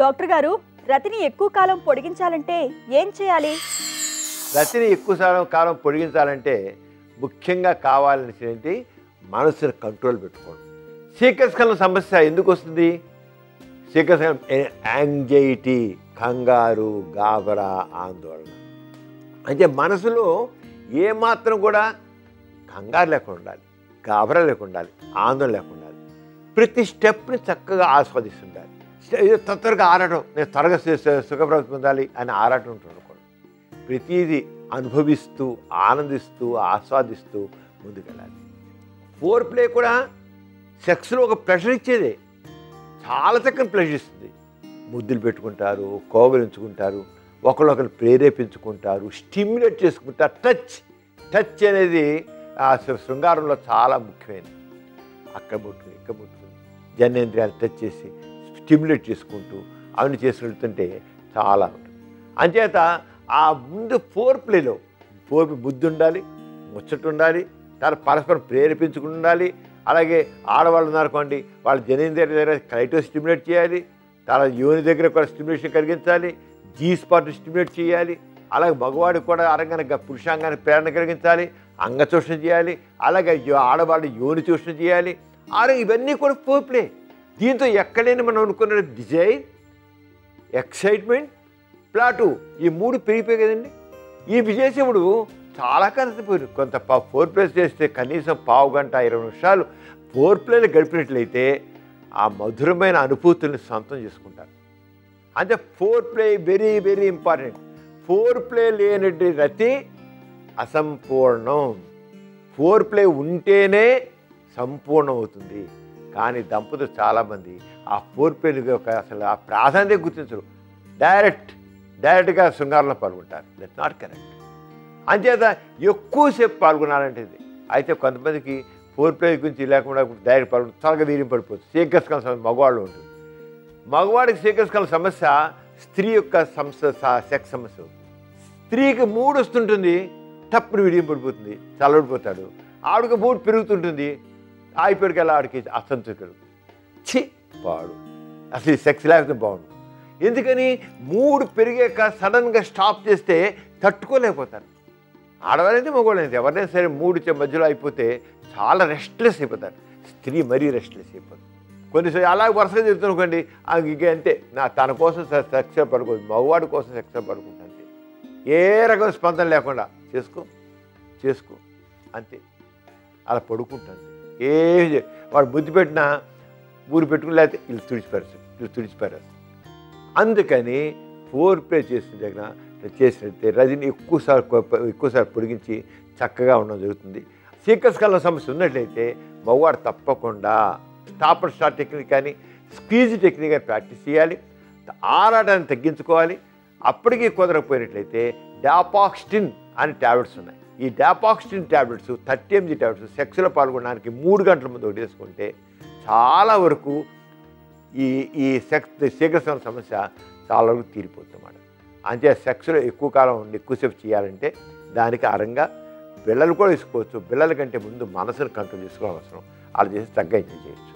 Doctor గారు, రతిని ఎక్కువ కాలం పొడిగించాలంటే ఏం చేయాలి? రతిని ఎక్కువ కాలం పొడిగించాలంటే ముఖ్యంగా కావాల్సినది మనసుని కంట్రోల్ పెట్టుకోవడం. శీఘ్రస్ఖలన సమస్య ఎందుకు వస్తుంది? శీఘ్రస్ఖలనం యాంగ్జైటీ, కంగారు, గాబరా, ఆందోళన. అంటే మనసులో ఏమాత్రం కూడా కంగారు లేకుండా ఉండాలి, గాబరా లేకుండా ఉండాలి, ఆందోళన లేకుండా ఉండాలి. ప్రతి స్టెప్ని చక్కగా ఆస్వాదిస్తుండాలి. తొందరగా ఆరాటం, నేను త్వరగా సుఖప్రాప్తి పొందాలి అని ఆరాటం ఉంటుండకూడదు. ప్రతిదీ అనుభవిస్తూ ఆనందిస్తూ ఆస్వాదిస్తూ ముందుకెళ్ళాలి. ఫోర్ ప్లే కూడా సెక్స్లో ఒక ప్లెజర్ ఇచ్చేదే, చాలా చక్కని ప్లెజర్ ఇస్తుంది. ముద్దులు పెట్టుకుంటారు, కోవలించుకుంటారు, ఒకరినొకరు ప్రేరేపించుకుంటారు, స్టిమ్యులేట్ చేసుకుంటారు. టచ్ అనేది ఆ శృంగారంలో చాలా ముఖ్యమైనది. అక్కడ ముట్టుకుని ఇక్కడ ముట్టుకుని జనేంద్రియాలు టచ్ చేసి స్టిమ్యులేట్ చేసుకుంటూ అవన్నీ చేసుకుంటుంటే చాలా ఉంటుంది. అంచేత ఆ ముందు ఫోర్ ప్లేలో బుద్ధి ఉండాలి, ముచ్చట ఉండాలి, తర్వాత పరస్పరం ప్రేరేపించుకుని ఉండాలి. అలాగే ఆడవాళ్ళు ఉన్నారనుకోండి, వాళ్ళ జనేంద్రియాల దగ్గర క్లైటో స్టిమ్యులేట్ చేయాలి, తర్వాత యోని దగ్గర కూడా స్టిమ్యులేషన్ కలిగించాలి, జీ స్పాట్ స్టిమ్యులేట్ చేయాలి. అలాగే మగవాడికి కూడా అరంగానికి పురుషాంగానికి ప్రేరణ కలిగించాలి, అంగచూషణ చేయాలి. అలాగే ఆడవాళ్ళు యోని చూషణ చేయాలి. అలాగే ఇవన్నీ కూడా ఫోర్ ప్లే. దీంతో ఎక్కడైనా మనం అనుకున్న డిజైర్, ఎక్సైట్మెంట్, ప్లాటు ఈ మూడు పెరిగిపోయి కదండి. ఇవి చేసేప్పుడు చాలా కలిసిపోయారు. కొంత ఫోర్ ప్లేస్ చేస్తే కనీసం పావు గంట 20 నిమిషాలు ఫోర్ ప్లేలు గడిపినట్లయితే ఆ మధురమైన అనుభూతుల్ని సొంతం చేసుకుంటారు. అంటే four play very very important. Four play లేనట్టు రతి అసంపూర్ణం. ఫోర్ ప్లే ఉంటేనే సంపూర్ణం అవుతుంది. కానీ దంపతులు చాలామంది ఆ ఫోర్ ప్లేలు అసలు ఆ ప్రాధాన్యత గుర్తించరు, డైరెక్ట్గా శృంగారంలో పాల్గొంటారు. That's not correct. అంచేత ఎక్కువసేపు పాల్గొనాలంటే ఇది. అయితే కొంతమందికి ఫోర్ ప్లే గురించి లేకుండా డైరెక్ట్ పాల్గొని త్వరగా వీర్యం పడిపోతుంది. శీఘ్రస్ఖలన సమస్య మగవాళ్ళు ఉంటుంది. మగవాడికి శీఘ్రస్ఖలన సమస్య స్త్రీ యొక్క సెక్స్ సమస్య అవుతుంది. స్త్రీకి మూడు వస్తుంటుంది, తప్పుడు వీర్యం పడిపోతుంది, చల్లబడిపోతాడు. ఆవిడకి మూడు పెరుగుతుంటుంది, ఆగిపోయాడికల్లా ఆడికి అసంతృప్తి కలుగుతుంది. పాడు అసలు ఈ సెక్స్ లేకపోతే బాగుండు. ఎందుకని? మూడు పెరిగాక సడన్గా స్టాప్ చేస్తే తట్టుకోలేకపోతారు. ఆడవాళ్ళైతే మగవాళ్ళైతే ఎవరైనా సరే మూడు మధ్యలో అయిపోతే చాలా రెస్ట్లెస్ అయిపోతారు. స్త్రీ మరీ రెస్ట్లెస్ అయిపోతుంది. కొన్నిసార్లు అలా వరుసగా చెప్తునుకోండి, ఇంకే అంతే, తన కోసం సెక్స్లో పడుకోదు, మగవాడి కోసం సెక్స్లో పడుకుంటా అంతే. ఏ రకం స్పందన లేకుండా చేసుకో అంతే, అలా పడుకుంటాను. వాడు బుద్ధి పెట్టినా ఊరు పెట్టుకుని లేకపోతే వీళ్ళు తుడిచిపారేస్తారు. అందుకని ఫోర్ ప్లే చేసినట్టే రజని ఎక్కువసారి పొడిగించి చక్కగా ఉండడం జరుగుతుంది. శీఘ్రస్ఖలన సమస్య ఉన్నట్లయితే మగవాడు తప్పకుండా స్టాప్ అండ్ స్టార్ట్ టెక్నిక్ కానీ స్క్వీజ్ టెక్నిక్ కానీ ప్రాక్టీస్ చేయాలి. ఆరాటాన్ని తగ్గించుకోవాలి. అప్పటికీ కుదరకపోయినట్లయితే డాపాక్సిన్ అనే ట్యాబ్లెట్స్ ఉన్నాయి. ఈ డాపాక్సిన్ ట్యాబ్లెట్స్ 30 mg ట్యాబ్లెట్స్ సెక్స్లో పాల్గొనడానికి 3 గంటల ముందు ఒకటి వేసుకుంటే చాలా వరకు ఈ శీఘ్రస్ఖలన సమస్య చాలా వరకు తీరిపోతుంది అన్నమాట. అంటే సెక్స్లో ఎక్కువ కాలం ఉండి ఎక్కువసేపు చేయాలంటే దానికి అరంగా పిల్లలు కూడా వేసుకోవచ్చు. పిల్లల కంటే ముందు మనసును కంట్రోల్ చేసుకోవడం అవసరం. అలా చేసి చక్కగా ఎంజాయ్ చేయొచ్చు.